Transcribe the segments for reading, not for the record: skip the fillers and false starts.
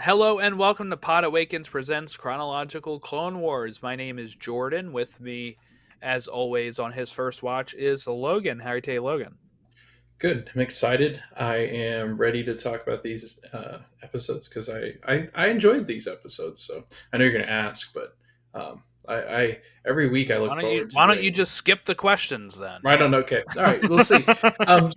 Hello and welcome to Podawakens presents Chronological Clone Wars. My name is Jordan. With me, as always, on his first watch is Logan. How are you today, Logan? Good. I'm excited. I am ready to talk about these episodes because I enjoyed these episodes. So I know you're going to ask, but I every week I Why look don't you forward to Why don't you doing. just skip the questions then? Right on. Okay. All right. We'll see.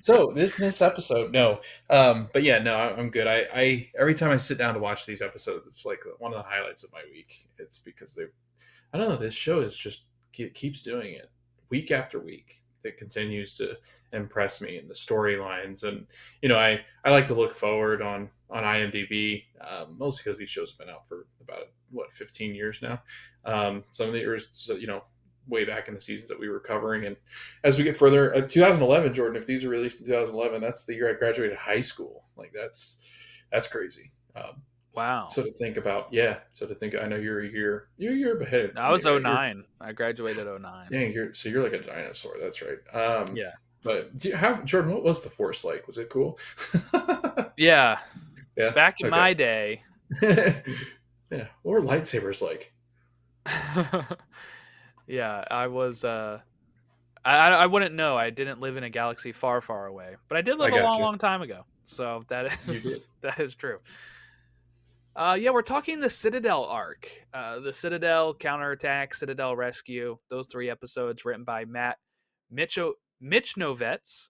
So this episode, no. But yeah, no, I'm good. I every time I sit down to watch these episodes, it's like one of the highlights of my week. It's because they I don't know. This show is just keeps doing it week after week. It continues to impress me in the storylines, and I like to look forward on IMDb, mostly because these shows have been out for about 15 years now. Some of the years, so, way back in the seasons that we were covering, and as we get further, 2011, Jordan. If these are released in 2011, that's the year I graduated high school. Like that's crazy. Wow. So to think about, yeah. So to think, I know you're a year ahead. I was You're '09. I graduated '09. Dang, you're like a dinosaur. That's right. Yeah. But Jordan? What was the Force like? Was it cool? Yeah. Yeah. Back in Okay. my day. Yeah. What were lightsabers like? Yeah, I was I wouldn't know. I didn't live in a galaxy far, far away. But I did I live a got long, you. long time ago. So that You did. is that is true. Yeah, we're talking the Citadel arc. The Citadel, Counterattack, Citadel Rescue. Those three episodes written by Mitch Novets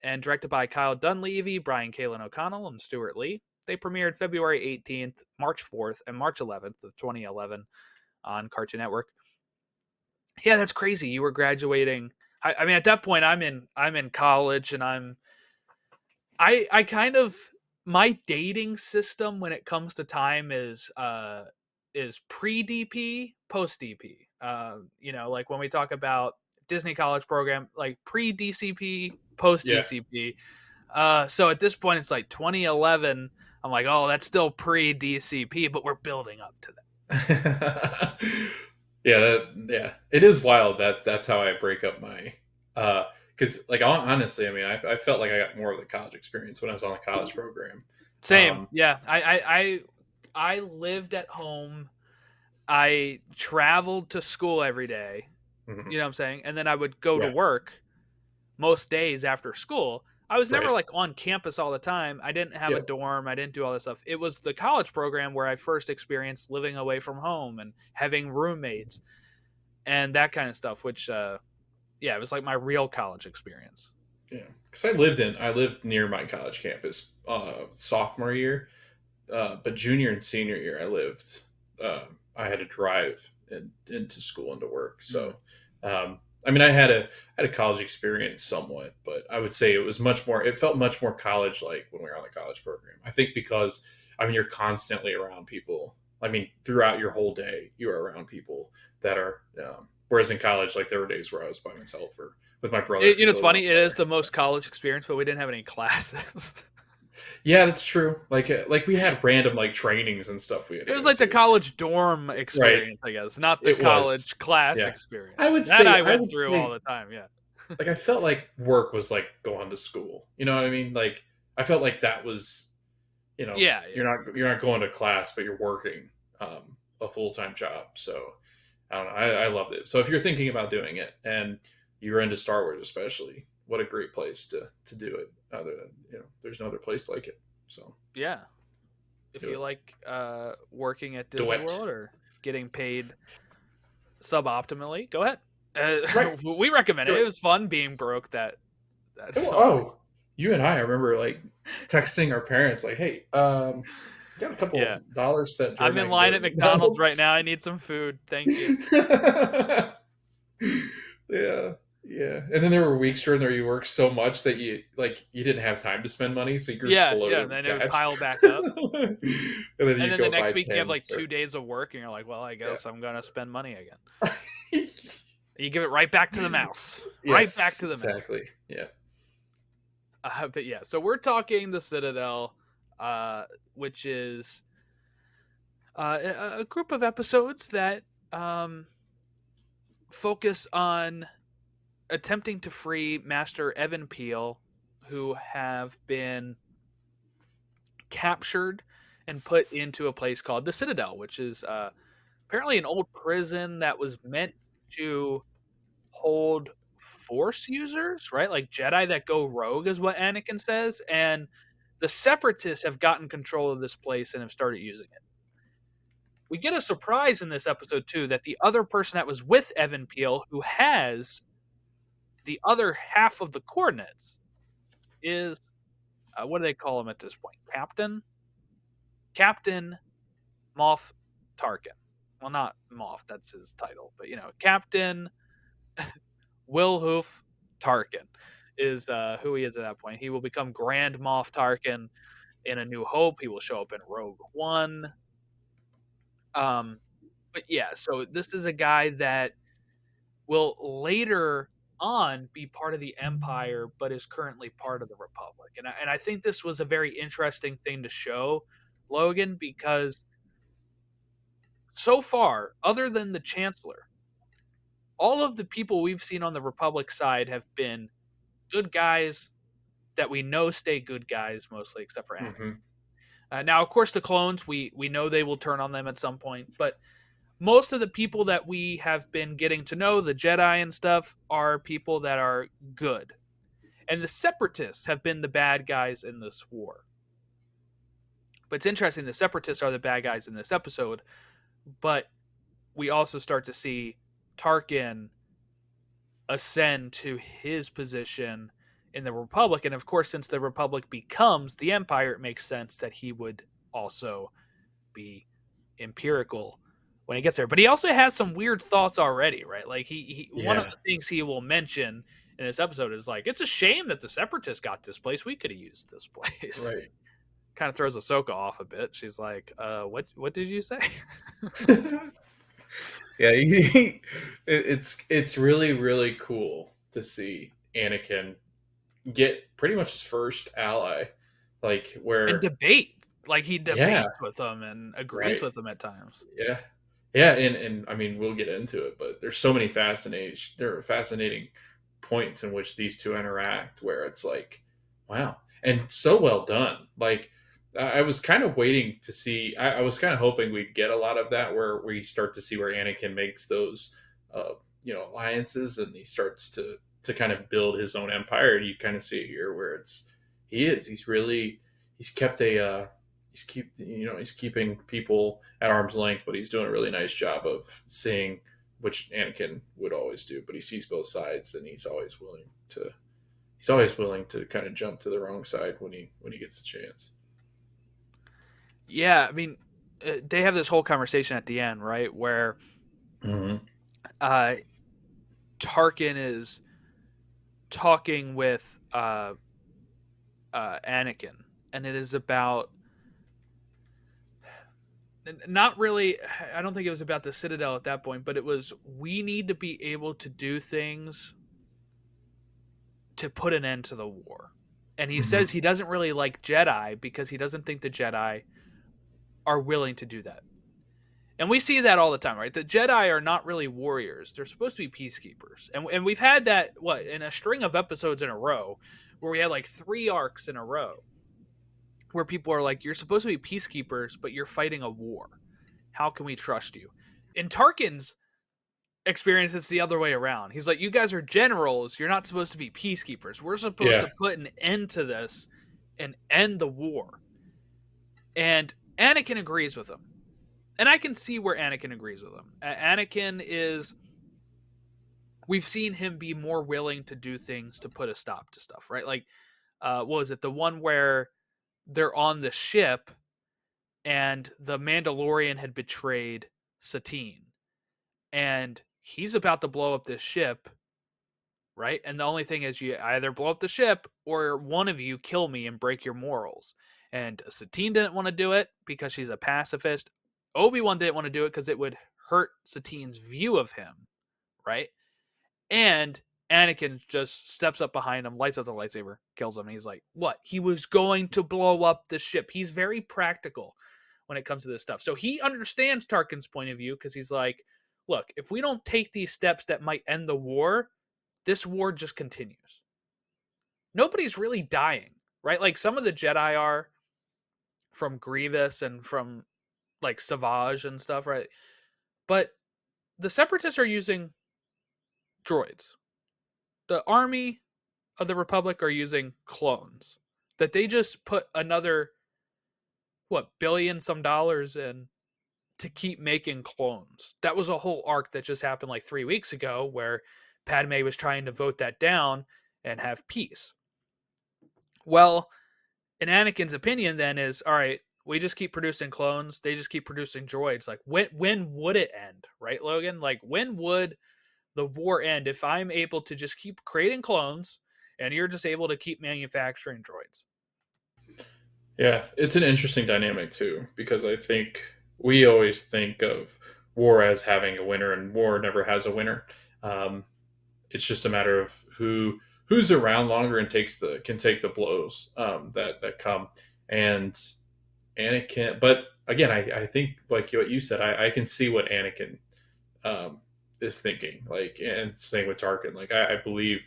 and directed by Kyle Dunleavy, Brian Kalen O'Connell, and Stuart Lee. They premiered February 18th, March 4th, and March 11th of 2011 on Cartoon Network. Yeah, that's crazy. You were graduating. I mean, at that point, I'm in college, and I kind of my dating system when it comes to time is pre DP, post DP. Like when we talk about Disney College Program, like pre DCP, post Yeah. DCP. So at this point, it's like 2011. I'm like, oh, that's still pre DCP, but we're building up to that. Yeah. Yeah. It is wild that that's how I break up my. Because like honestly, I mean, I felt like I got more of the college experience when I was on the college program. Same, Um, yeah. I lived at home. I traveled to school every day. mhm. You know what I'm saying? And then I would go to Yeah. work most days after school. I was never Right. like on campus all the time. I didn't have a Yeah. dorm. I didn't do all this stuff. It was the college program where I first experienced living away from home and having roommates and that kind of stuff, which, yeah, it was like my real college experience. Yeah, because I lived near my college campus sophomore year, but junior and senior year I had to drive into school and to work. Mm. So, I mean, I had a college experience somewhat, but I would say it felt much more college like when we were on the college program. I think because I mean you're constantly around people. I mean, throughout your whole day, you are around people that are. Whereas in college, like there were days where I was by myself or with my brother It, because I it's lived with funny. It my is brother. the most college experience, but we didn't have any classes. Yeah, that's true. Like we had random like trainings and stuff we had It to was go like the to. college dorm Right. experience, I guess, not the It was. college class Yeah. I experience. would That say I I went would through all say the time. Yeah. like I felt like work was like going to school. You know what I mean? Like I felt like that was, Yeah, yeah. you're not going to class, but you're working a full-time job. So I don't know. I loved it. So if you're thinking about doing it and you're into Star Wars especially, what a great place to do it. Other than, there's no other place like it. So Yeah. If do you it. like working at Disney Duet. World or getting paid suboptimally, go ahead. Right. We recommend Do it. It it. was fun being broke that Oh, summer. oh, you and I remember like texting our parents like, "Hey, got a Yeah. couple dollars that I'm Jordan and in I can go line to at McDonald's right McDonald's." now. I need some food. Thank you. Yeah, yeah. And then there were weeks during there you worked so much that you didn't have time to spend money, so you grew just Yeah, loaded yeah. And with then it would cash. pile back up. And then And you then the go next buy week you have like pens or 2 days of work and you're like, well, I yeah. guess I'm going to spend money again. You give it right back to the mouse. Right back Yes, to the mouse. exactly. Yeah. But yeah, so we're talking the Citadel, which is a group of episodes that focus on attempting to free Master Evan Peel, who have been captured and put into a place called the Citadel, which is apparently an old prison that was meant to hold Force users, right? Like Jedi that go rogue, is what Anakin says. And the Separatists have gotten control of this place and have started using it. We get a surprise in this episode, too, that the other person that was with Evan Peel, who has the other half of the coordinates, is what do they call him at this point? Captain Moff Tarkin. Well, not Moff, that's his title, but Captain Wilhoof Tarkin is who he is at that point. He will become Grand Moff Tarkin in A New Hope. He will show up in Rogue One. But yeah, so this is a guy that will later on be part of the Empire, but is currently part of the Republic. And I think this was a very interesting thing to show, Logan, because so far, other than the Chancellor, all of the people we've seen on the Republic side have been good guys that we know stay good guys mostly, except for Anakin. Mm-hmm. Now, of course, the clones, we know they will turn on them at some point, but most of the people that we have been getting to know, the Jedi and stuff, are people that are good. And the Separatists have been the bad guys in this war. But it's interesting, the Separatists are the bad guys in this episode, but we also start to see Tarkin ascend to his position in the Republic. And of course, since the Republic becomes the Empire, it makes sense that he would also be empirical when he gets there. But he also has some weird thoughts already, right? Like one of the things he will mention in this episode is like, it's a shame that the Separatists got this place. We could have used this place. Right. Kind of throws Ahsoka off a bit. She's like, what did you say? Yeah, it's really, really cool to see Anakin get pretty much his first ally, like where and debate. Like he debates with them and agrees right. with them at times. Yeah, and I mean we'll get into it, but there's so many fascinating points in which these two interact where it's like, wow, and so well done. Like I was kind of waiting to see. I was kind of hoping we'd get a lot of that, where we start to see where Anakin makes those, alliances, and he starts to kind of build his own empire. And you kind of see it here, where he's kept he's keeping people at arm's length, but he's doing a really nice job of seeing, which Anakin would always do. But he sees both sides, and he's always willing to kind of jump to the wrong side when he gets the chance. Yeah, I mean, they have this whole conversation at the end, right, where Tarkin is talking with Anakin, and it is about not really. I don't think it was about the Citadel at that point, but it was, we need to be able to do things to put an end to the war. And he says he doesn't really like Jedi because he doesn't think the Jedi are willing to do that. And we see that all the time, right? The Jedi are not really warriors. They're supposed to be peacekeepers. And we've had that, in a string of episodes in a row, where we had like 3 arcs in a row, where people are like, you're supposed to be peacekeepers, but you're fighting a war. How can we trust you? In Tarkin's experience, it's the other way around. He's like, you guys are generals. You're not supposed to be peacekeepers. We're supposed to put an end to this and end the war. And Anakin agrees with him. And I can see where Anakin agrees with him. Anakin is... We've seen him be more willing to do things to put a stop to stuff, right? Like, what was it? The one where they're on the ship and the Mandalorian had betrayed Satine. And he's about to blow up this ship, right? And the only thing is, you either blow up the ship or one of you kill me and break your morals. And Satine didn't want to do it because she's a pacifist. Obi-Wan didn't want to do it because it would hurt Satine's view of him, right? And Anakin just steps up behind him, lights up the lightsaber, kills him. And he's like, what? He was going to blow up the ship. He's very practical when it comes to this stuff. So he understands Tarkin's point of view because he's like, look, if we don't take these steps that might end the war, this war just continues. Nobody's really dying, right? Like some of the Jedi are, from Grievous and from like Savage and stuff, right? But the Separatists are using droids. The army of the Republic are using clones that they just put another what billion some dollars in to keep making clones. That was a whole arc that just happened like 3 weeks ago where Padme was trying to vote that down and have peace. Well, in Anakin's opinion then is all right, we just keep producing clones, they just keep producing droids. Like when would it end, right, Logan? Like when would the war end if I'm able to just keep creating clones and you're just able to keep manufacturing droids? Yeah, it's an interesting dynamic too, because I think we always think of war as having a winner, and war never has a winner. Um, it's just a matter of who's around longer and can take the blows that come. And Anakin, but again, I think like what you said, I can see what Anakin um, is thinking. Like, and same with Tarkin. Like, I believe,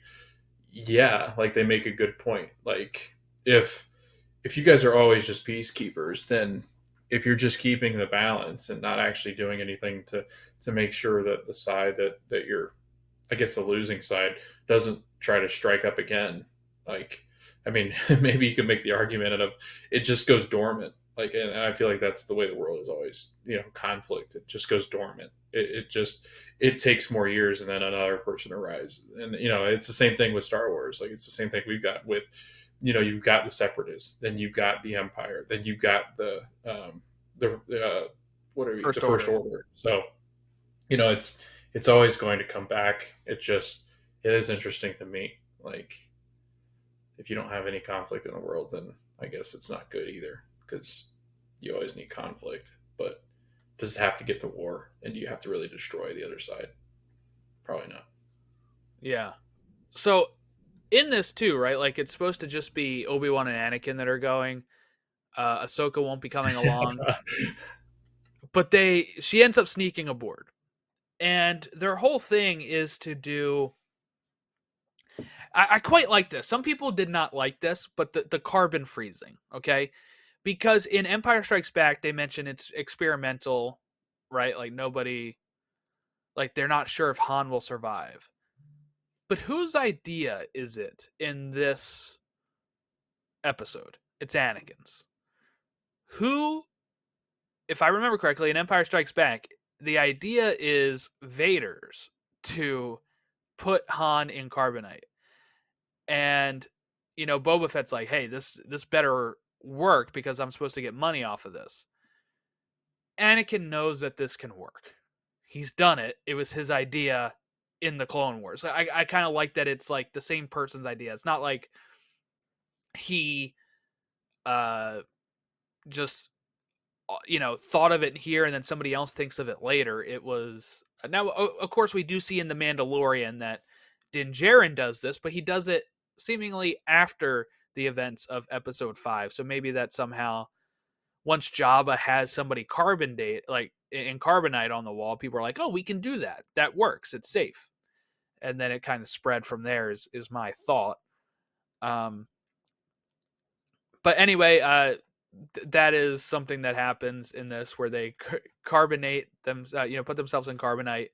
yeah, like they make a good point. Like, if you guys are always just peacekeepers, then if you're just keeping the balance and not actually doing anything to make sure that the side that you're, I guess the losing side doesn't try to strike up again, like, I mean, maybe you could make the argument of it just goes dormant. Like, and I feel like that's the way the world is always, conflict. It just goes dormant. It just, it takes more years and then another person arises. And, it's the same thing with Star Wars. Like, it's the same thing we've got with, you've got the separatists, then you've got the empire, then you've got the what are you, the First first order. order. So, it's always going to come back. It is interesting to me. Like, if you don't have any conflict in the world, then I guess it's not good either, because you always need conflict. But does it have to get to war? And do you have to really destroy the other side? Probably not. Yeah. So in this too, right? Like it's supposed to just be Obi-Wan and Anakin that are going. Ahsoka won't be coming along, but she ends up sneaking aboard, and their whole thing is to do. I quite like this. Some people did not like this, but the carbon freezing, okay, because in Empire Strikes Back they mention it's experimental, right? Like nobody, like they're not sure if Han will survive. But whose idea is it in this episode? It's Anakin's. Who, if I remember correctly, in Empire Strikes Back, the idea is Vader's to put Han in carbonite. And, Boba Fett's like, hey, this better work because I'm supposed to get money off of this. Anakin knows that this can work. He's done it. It was his idea in the Clone Wars. I kind of like that it's like the same person's idea. It's not like he just thought of it here and then somebody else thinks of it later. It was now of course we do see in the Mandalorian that Din Djarin does this, but he does it seemingly after the events of episode 5. So maybe that somehow once Jabba has somebody like in carbonite on the wall, people are like, "Oh, we can do that. That works. It's safe." And then it kind of spread from there is my thought. Um but anyway, that is something that happens in this where they carbonate them, put themselves in carbonite.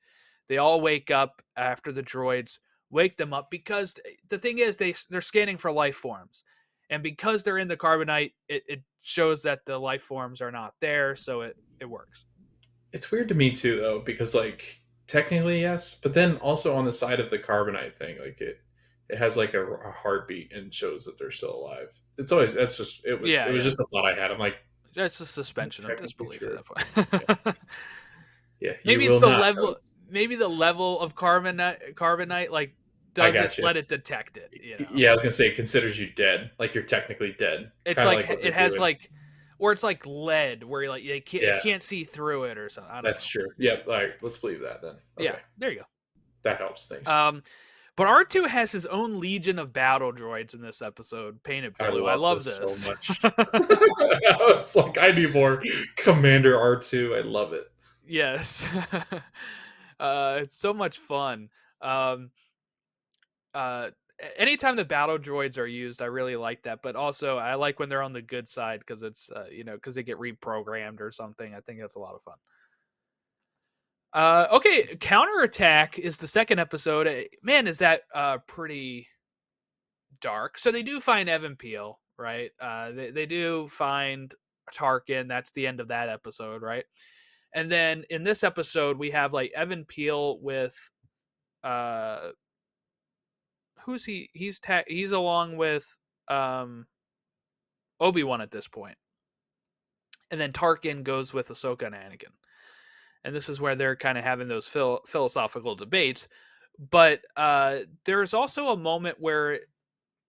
They all wake up after the droids wake them up because the thing is they're scanning for life forms, and because they're in the carbonite, it shows that the life forms are not there, so it works. It's weird to me too, though, because like technically yes, but then also on the side of the carbonite thing, like it has like a heartbeat and shows that they're still alive. It's always that's just Yeah, it was yeah. just a thought I had. I'm like, That's a I'm not suspension of technically disbelief at sure. Yeah, that point. yeah, you Maybe it's will the not level. know. Maybe the level of carbonite like I doesn't got you. let it detect it. Yeah, I was gonna say it considers you dead, like you're technically dead, It's kind of like like what it they're has doing. like, or it's like lead where like it Yeah, can't see through it or something. I don't that's know. true. Yep. All right, let's believe that then. Yeah, Okay, there you that helps. go. Thanks. But R2 has his own legion of battle droids in this episode, painted I blue. I love love this so this. much. It's like I need more Commander R2. I love it. Yes. It's so much fun. Um, uh, anytime the battle droids are used, I really like that. But also, I like when they're on the good side because it's because they get reprogrammed or something. I think that's a lot of fun. Okay, Counterattack is the second episode. Man, is that pretty dark. So they do find Evan Peel, right? They do find Tarkin. That's the end of that episode, right? And then in this episode, we have like Evan Peel with uh who's he? He's along with um Obi-Wan at this point. And then Tarkin goes with Ahsoka and Anakin. And this is where they're kind of having those philosophical debates. But there's also a moment where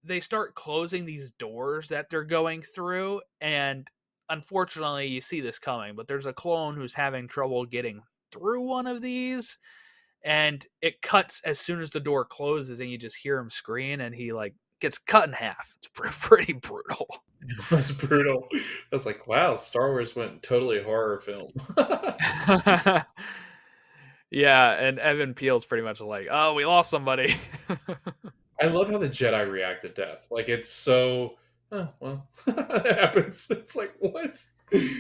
they start closing these doors that they're going through, and unfortunately you see this coming, but there's a clone who's having trouble getting through one of these, and it cuts as soon as the door closes, and you just hear him scream, and he like gets cut in half. It's pretty brutal. It was brutal. I was like, wow, Star Wars went totally horror film. Yeah, and Evan Peel's pretty much like, oh, we lost somebody. I love how the Jedi react to death. Like it's so oh well it happens. It's like what?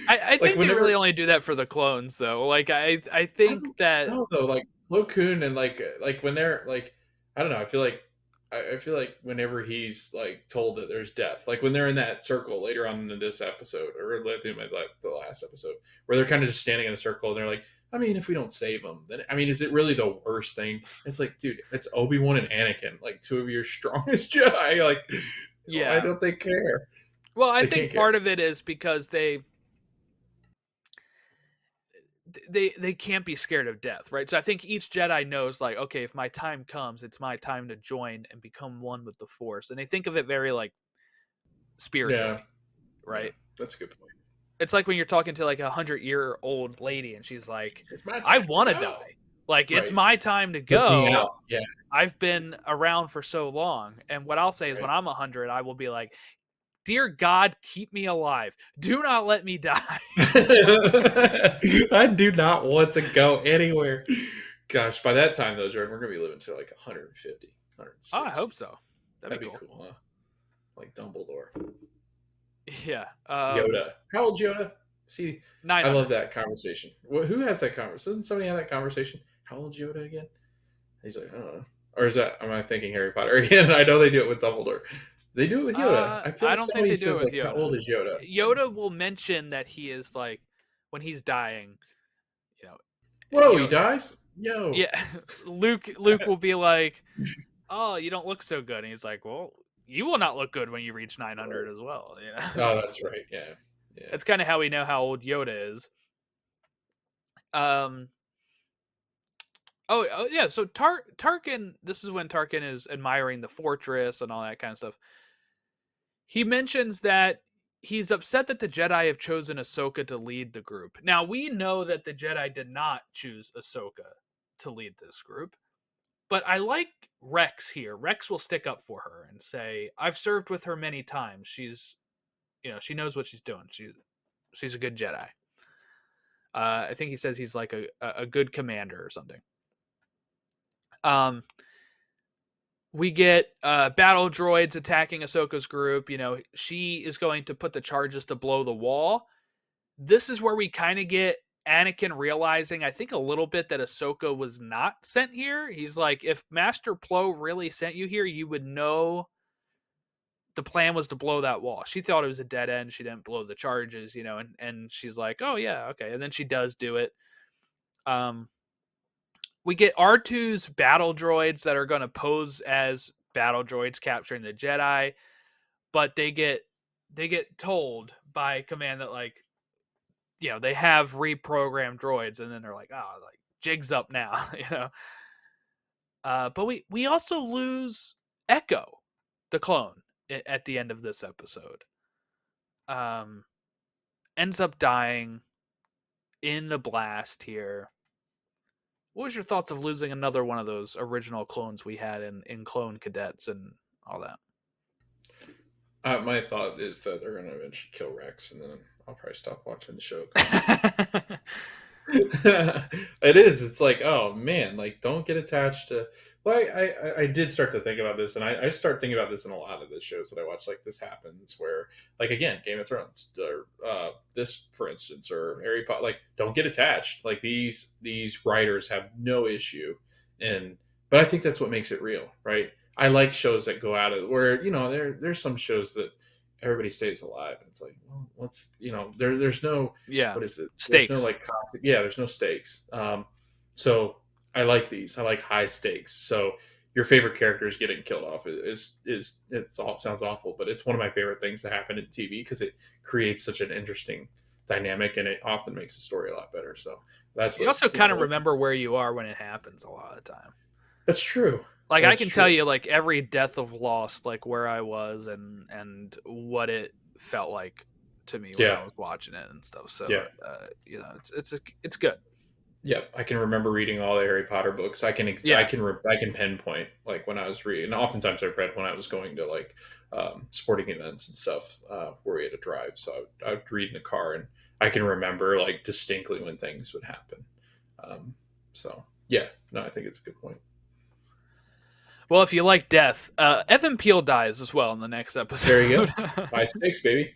I Like think they really whenever only do that for the clones, though. Like I I think don't that know though, like Plo Koon and like when they're like I don't know, I feel like I feel like whenever he's like told that there's death, like when they're in that circle later on in this episode, or like the last episode, where they're kind of just standing in a circle and they're like, I mean, if we don't save them, then I mean, is it really the worst thing? It's like, dude, it's Obi-Wan and Anakin, like two of your strongest Jedi. Like, why yeah. don't they care? Well, I They can't think care. part of it is because they can't be scared of death, right? So I think each Jedi knows, like, okay, if my time comes, it's my time to join and become one with the Force, and they think of it very like Yeah, spiritually, yeah, right? that's a good point. It's like when you're talking to like 100-year-old lady, and she's like, It's my "I time to want to go. die. Like it's Right. my time to Put me go. out. Yeah. I've been around for so long." And what I'll say is, Right. when I'm 100, I will be like, "Dear God, keep me alive. Do not let me die." I do not want to go anywhere. Gosh, by that time though, Jordan, we're gonna be living to like 150, Oh, I 160. hope so. That'd That'd be be cool. cool, huh? Like Dumbledore. Yeah. Yoda. How old Yoda? See, I love 900. that conversation. Who has that conversation? Doesn't somebody have that conversation? How old Yoda again? He's like, I don't know. Or is that, am I thinking Harry Potter again? I know they do it with Dumbledore. They do it with Yoda. I feel I like don't think somebody they do says, it with like, how Yoda. old is Yoda? Yoda will mention that he is like, when he's dying, you know, Whoa, he Yo, dies? Yo. yeah, Luke will be like, "Oh, you don't look so good," and he's like, "Well, you will not look good when you reach 900 as well." You know, Oh, that's right. Yeah. Yeah. that's kind of how we know how old Yoda is. Um. Oh yeah. So Tarkin. This is when Tarkin is admiring the fortress and all that kind of stuff. He mentions that he's upset that the Jedi have chosen Ahsoka to lead the group. Now we know that the Jedi did not choose Ahsoka to lead this group. But I like Rex here. Rex will stick up for her and say, "I've served with her many times. She's, she knows what she's doing. She's a good Jedi." I think he says he's like a good commander or something. Um, we get battle droids attacking Ahsoka's group. She is going to put the charges to blow the wall. This is where we kind of get Anakin realizing, I think, a little bit that Ahsoka was not sent here. He's like, if Master Plo really sent you here, you would know the plan was to blow that wall. She thought it was a dead end. She didn't blow the charges, and she's like, oh yeah, okay. And then she does do it. Um, we get R2's battle droids that are going to pose as battle droids capturing the Jedi, but they get told by command that, like, they have reprogrammed droids, and then they're like, oh, like, jig's up now, but we also lose Echo, the clone, at the end of this episode. Um, ends up dying in the blast here. What was your thoughts of losing another one of those original clones we had in Clone Cadets and all that? My thought is that they're going to eventually kill Rex, and then I'll probably stop watching the show. It is. It's like, oh man, like don't get attached to. Well, I did start to think about this, and I start thinking about this in a lot of the shows that I watch. Like this happens where, like again, Game of Thrones, or this for instance, or Harry Potter. Like, don't get attached. Like these writers have no issue, and but I think that's what makes it real, right? I like shows that go out of where there's some shows that everybody stays alive, and it's like, well, what's there's no Yeah, what is it? There's no stakes. like yeah, there's no stakes. So I like these. I like high stakes. So your favorite character is getting killed off is it's all sounds awful, but it's one of my favorite things to happen in TV because it creates such an interesting dynamic and it often makes the story a lot better. So that's You what also kind of remember where you are when it happens a lot of the time. That's true. Like I That's can tell true. you like every death of Lost, like where I was and what it felt like to me when Yeah. I was watching it and stuff. So Yeah. it's good. Yeah, I can remember reading all the Harry Potter books. Yeah. I can pinpoint like when I was reading. And oftentimes I read when I was going to like sporting events and stuff where we had to drive. So I would read in the car, and I can remember like distinctly when things would happen. So yeah, no, I think it's a good point. Well, if you like death, Evan Peel dies as well in the next There you go. episode. High stakes, baby.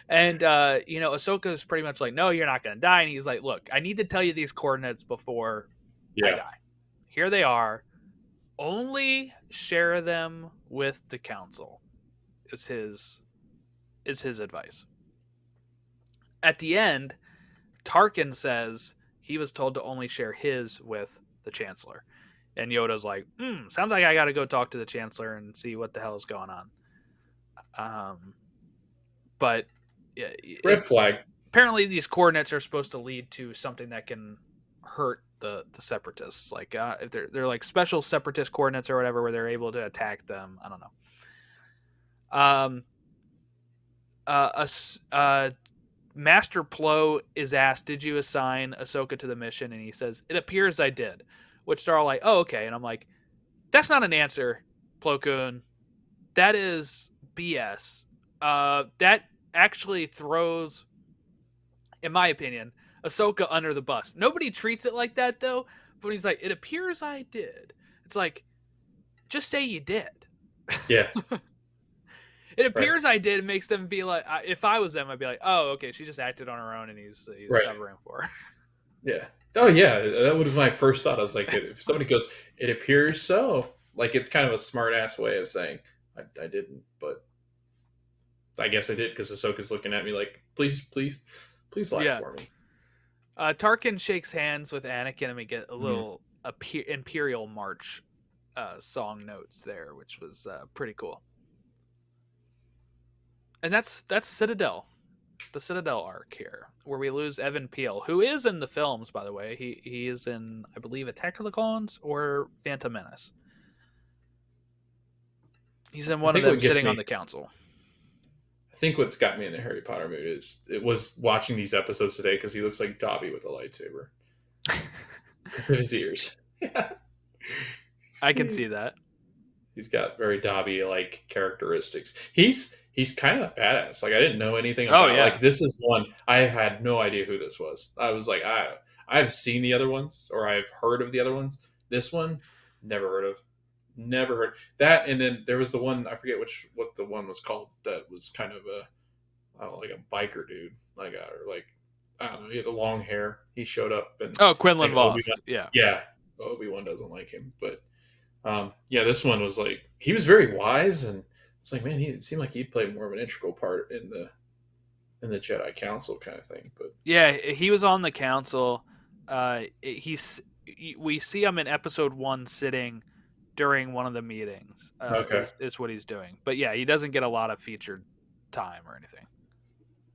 And Ahsoka is pretty much like, no, you're not going to die. And he's like, look, I need to tell you these coordinates before I Yeah, die. Here they are. Only share them with the council. Is his advice. At the end, Tarkin says he was told to only share his with the Chancellor. And Yoda's like, sounds like I got to go talk to the Chancellor and see what the hell is going on. But yeah, red flag. apparently these coordinates are supposed to lead to something that can hurt the separatists. Like if they're like special separatist coordinates or whatever, where they're able to attack them. I don't know. Master Plo is asked, "Did you assign Ahsoka to the mission?" And he says, "It appears I did." Which they're all like, "Oh, okay." And I'm like, "That's not an answer, Plo Koon. That is BS. That actually throws, in my opinion, Ahsoka under the bus. Nobody treats it like that though. But he's like, "It appears I did." It's like, just say you did. Yeah, It right, appears I did. It makes them be like, if I was them, I'd be like, "Oh, okay, she just acted on her own, and he's right. covering for her." Yeah. Oh yeah, that would have my first thought. I was like, if somebody goes, it appears so. Like it's kind of a smart ass way of saying I didn't, but I guess I did because Ahsoka's looking at me like, please, please, please lie Yeah. for me. Tarkin shakes hands with Anakin, and we get a Mhm. little Imperial March song notes there, which was pretty cool. And that's Citadel, the Citadel arc here, where we lose Evan Peel, who is in the films, by the way. He is in, I believe, Attack of the Clones or Phantom Menace. He's in I one of think them what gets sitting on me, the council. I think what's got me in the Harry Potter mood is it was watching these episodes today because he looks like Dobby with a lightsaber because of his ears. Yeah, I can see that. he's got very Dobby like characteristics. He's kind of badass. Like I didn't know anything Oh about. yeah, Like this is one I had no idea who this was. I was like I've seen the other ones or I've heard of the other ones. This one never heard of. Never heard that. And then there was the one I forget what the one was called that was kind of a I don't know, like a biker dude like or like I don't know. He had the long hair. He showed up and Oh, Quinlan like Obi Wan. Vost. Yeah. Yeah, Obi-Wan doesn't like him, but yeah, this one was like he was very wise, and it's like man, it seemed like he played more of an integral part in the Jedi Council kind of thing. But Yeah, he was on the council. He's we see him in episode 1 sitting during one of the meetings. okay, Is what he's doing. But yeah, he doesn't get a lot of featured time or anything.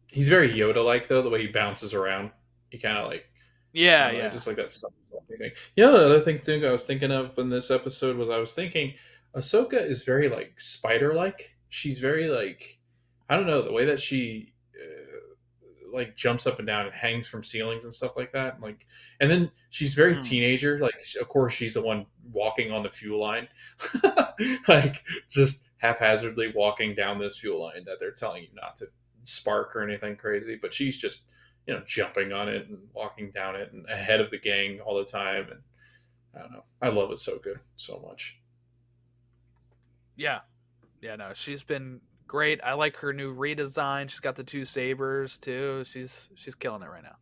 he's very Yoda like though the way he bounces around. He kind of like I Yeah, don't know, yeah. just like that stuff. Thing. You know, the other thing too I was thinking of in this episode was I was thinking Ahsoka is very like spider like. She's very like I don't know the way that she like jumps up and down and hangs from ceilings and stuff like that. Like, and then she's very Mm. teenager. Like, of course, she's the one walking on the fuel line, like just haphazardly walking down this fuel line that they're telling you not to spark or anything crazy. But she's just, jumping on it and walking down it and ahead of the gang all the time. And I don't know. I love Ahsoka so much. Yeah, yeah, no, she's been great. I like her new redesign. She's got the two sabers too. She's killing it right now.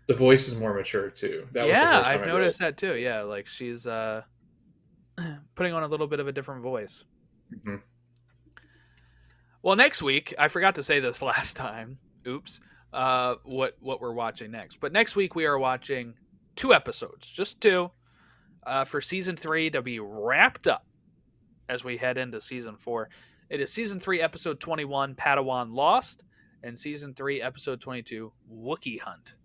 The voice is more mature too. That was the Yeah, first time I've I realized. noticed that too. Yeah, like she's putting on a little bit of a different voice. Mhm. Well, next week, I forgot to say this last time. Oops. What we're watching next? But next week we are watching 2 episodes, just two, for season 3 to be wrapped up as we head into season 4. It is season 3, episode 21, Padawan Lost, and season 3, episode 22, Wookiee Hunt.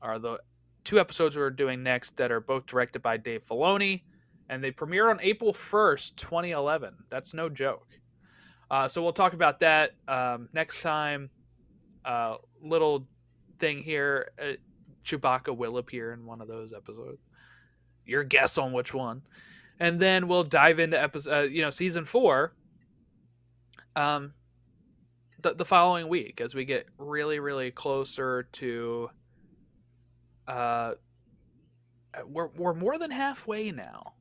Are the 2 episodes we're doing next that are both directed by Dave Filoni, and they premiere on April 1st, 2011. That's no joke. So we'll talk about that next time. Little thing here: Chewbacca will appear in one of those episodes. Your guess on which one, and then we'll dive into season 4. Um, the following week as we get really really closer to. Uh, we're more than halfway now,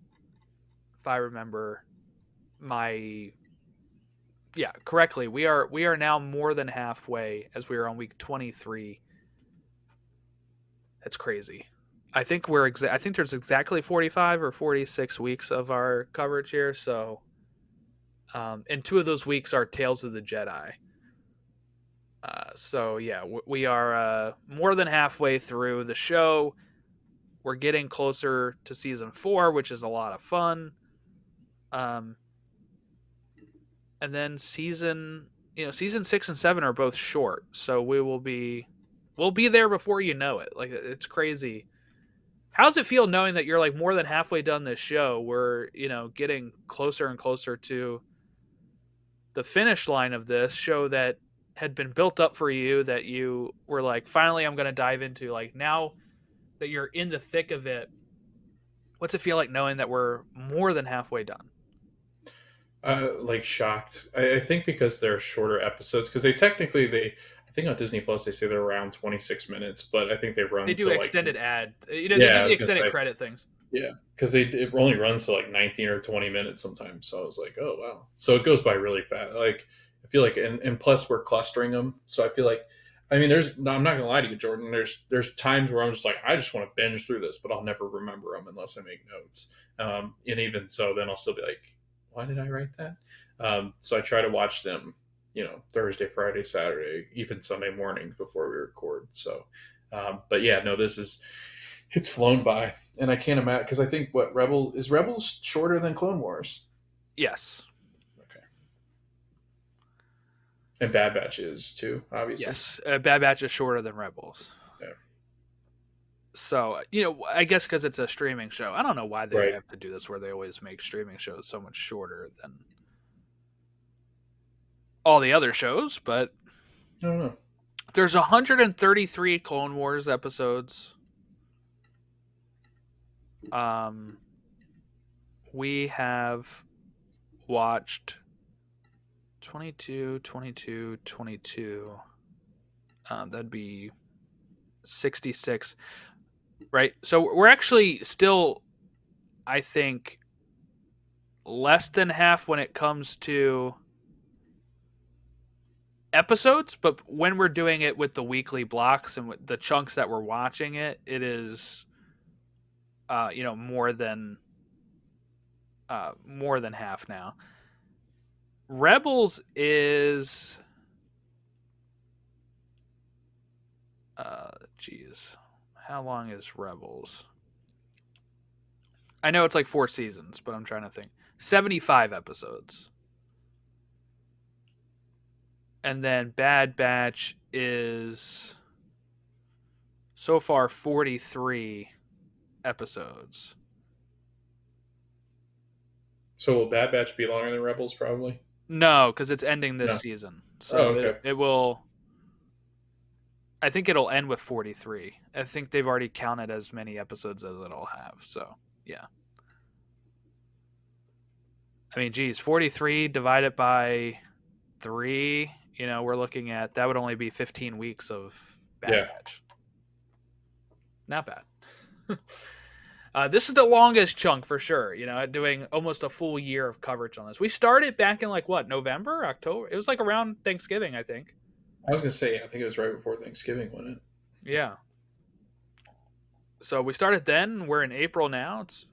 if I remember my correctly. We are now more than halfway as we are on week 23. That's crazy. I think there's exactly 45 or 46 weeks of our coverage here. So, and 2 of those weeks are Tales of the Jedi. So yeah, we are more than halfway through the show. We're getting closer to season 4, which is a lot of fun. Um, and then season 6 and 7 are both short, so we'll be there before you know it. Like, it's crazy. How's it feel knowing that you're like more than halfway done this show? We're getting closer and closer to the finish line of this show that had been built up for you, that you were like, finally I'm going to dive into. Like, now that you're in the thick of it, what's it feel like knowing that we're more than halfway done? Like shocked. I think because they're shorter episodes, because I think on Disney Plus they say they're around 26 minutes, but I think they They run do to like, extended ad. They yeah, do I the was gonna extended say, credit things. yeah, because it only runs to like 19 or 20 minutes sometimes. So I was like, oh wow, so it goes by really fast. Like I feel like, and plus we're clustering them, so I feel like, I mean, no, I'm not gonna lie to you, Jordan. There's times where I'm just like, I just want to binge through this, but I'll never remember them unless I make notes. And even so, then I'll still be like, why did I write that? So I try to watch them, Thursday, Friday, Saturday, even Sunday mornings before we record. So, but yeah, no, it's flown by, and I can't imagine, because I think Rebels shorter than Clone Wars. Yes. Okay, and Bad Batch is too, obviously. Yes. Bad Batch is shorter than Rebels. Yeah, So, I guess because it's a streaming show. I don't know why they right. have to do this where they always make streaming shows so much shorter than all the other shows, but I don't know. there's 133 Clone Wars episodes. Um, we have watched 22, 22, 22. That'd be 66, right? So we're actually still, I think, less than half when it comes to episodes, but when we're doing it with the weekly blocks and with the chunks that we're watching it is more than half now. Rebels is geez, how long is Rebels? I know it's like 4 seasons, but I'm trying to think. 75 episodes. And then Bad Batch is so far 43 episodes. So will Bad Batch be longer than Rebels? Probably. No, because it's ending this No. season. Oh, So okay. it will. I think it'll end with 43. I think they've already counted as many episodes as it'll have. So, yeah. I mean, geez, 43 divided by 3, we're looking at that would only be 15 weeks of Bad Yeah. Batch. Not bad. This is the longest chunk for sure. Doing almost a full year of coverage on this. We started back in November, October. It was like around Thanksgiving, I think. I was gonna say, I think it was right before Thanksgiving, wasn't it? Yeah. So we started then. We're in April now. It's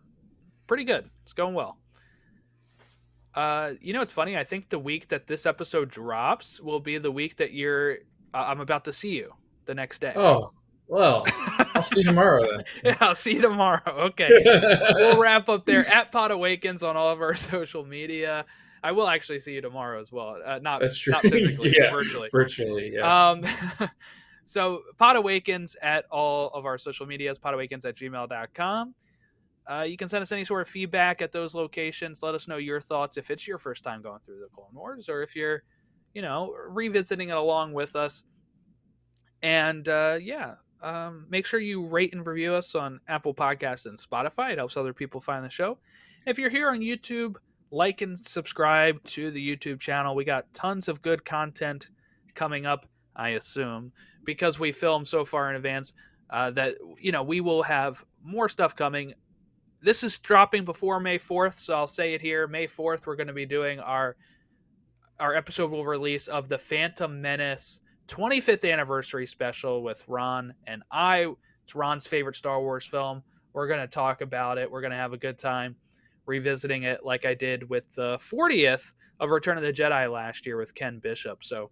pretty good. It's going well. It's funny. I think the week that this episode drops will be the week that I'm about to see you the next day. Oh, well, I'll see you tomorrow then. Yeah, I'll see you tomorrow. Okay. We'll wrap up there at Podawakens on all of our social media. I will actually see you tomorrow as well. That's true. Not physically, Yeah, virtually. Virtually, yeah. So Podawakens at all of our social medias, podawakens@gmail.com. You can send us any sort of feedback at those locations. Let us know your thoughts if it's your first time going through the Clone Wars or if you're, revisiting it along with us. And make sure you rate and review us on Apple Podcasts and Spotify. It helps other people find the show. If you're here on YouTube, like and subscribe to the YouTube channel. We got tons of good content coming up, I assume, because we filmed so far in advance that, we will have more stuff coming. This is dropping before May 4th, so I'll say it here. May 4th, we're going to be doing our episode will release of the Phantom Menace 25th anniversary special with Ron and I. It's Ron's favorite Star Wars film. We're going to talk about it. We're going to have a good time revisiting it like I did with the 40th of Return of the Jedi last year with Ken Bishop. So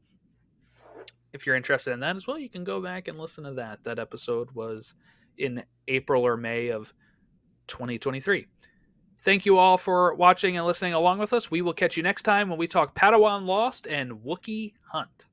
if you're interested in that as well, you can go back and listen to that. That episode was in April or May of 2023. Thank you all for watching and listening along with us. We will catch you next time when we talk Padawan Lost and Wookiee Hunt.